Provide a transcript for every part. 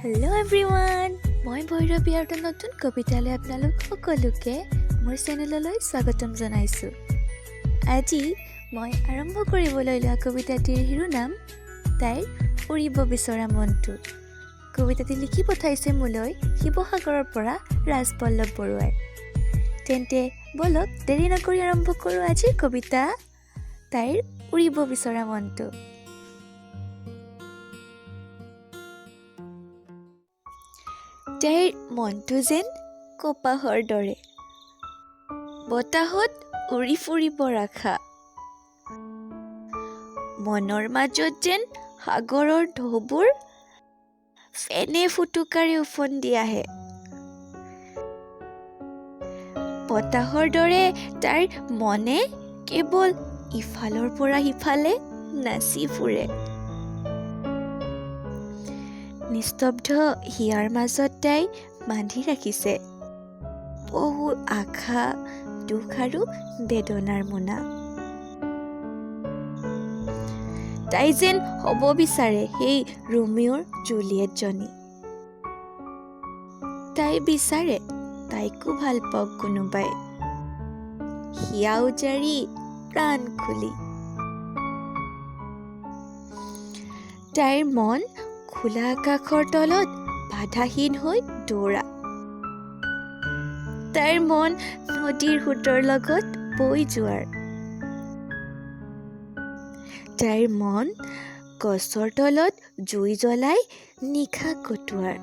Hello' everyone, মই ভৈৰৱী আৰু এটা নতুন কবিতালৈ আপোনালোক সকলোকে মোৰ চেনেললৈ স্বাগতম জনাইছোঁ। আজি মই আৰম্ভ কৰিবলৈ লোৱা কবিতাটিৰ শিৰোনাম তাইৰ উৰিব বিচৰা মনটো। কবিতাটি লিখি পঠাইছে মোলৈ শিৱসাগৰৰ পৰা ৰাজপল্লৱ বৰুৱাই। তেন্তে বলক দেৰি নকৰি আৰম্ভ কৰোঁ আজিৰ কবিতা তাইৰ উৰিব বিচৰা মনটো। তাইৰ মনটো যেন কপাহৰ দৰে, বতাহত উৰি ফুৰিব ৰাখা। মনৰ মাজত যেন সাগৰৰ ঢৌবোৰ ফেনে ফুটুকাৰে উফন্দি আহে। বতাহৰ দৰে তাইৰ মনে কেৱল ইফালৰ পৰা সিফালে নাচি ফুৰে। নিস্তব্ধ হিয়াৰ মাজত তাই বান্ধি ৰাখিছে বহু আশা, দুখ আৰু বেদনাৰ মোনা। তাই যেন হ'ব বিচাৰে সেই ৰোমিঅ'ৰ জুলিয়েটজনী। তাই বিচাৰে তাইকো ভাল পাওক কোনোবাই, হিয়া উজাৰি প্ৰাণ খুলি। তাইৰ মন খোলা আকাশৰ তলত বাধাহীন হৈ দৌৰা। তাইৰ মন নদীৰ সোঁতৰ লগত বৈ যোৱাৰ। তাইৰ মন গছৰ তলত জুই জ্বলাই নিশা কটোৱাৰ।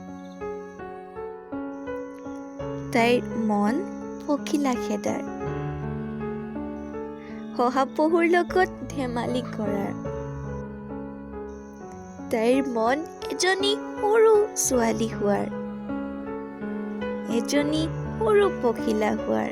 তাইৰ মন পখিলা খেদাৰ, শহাপহুৰ লগত ধেমালি কৰাৰ। তাইৰ মন এজনী সৰু ছোৱালী হোৱাৰ, এজনী সৰু পখিলা হোৱাৰ।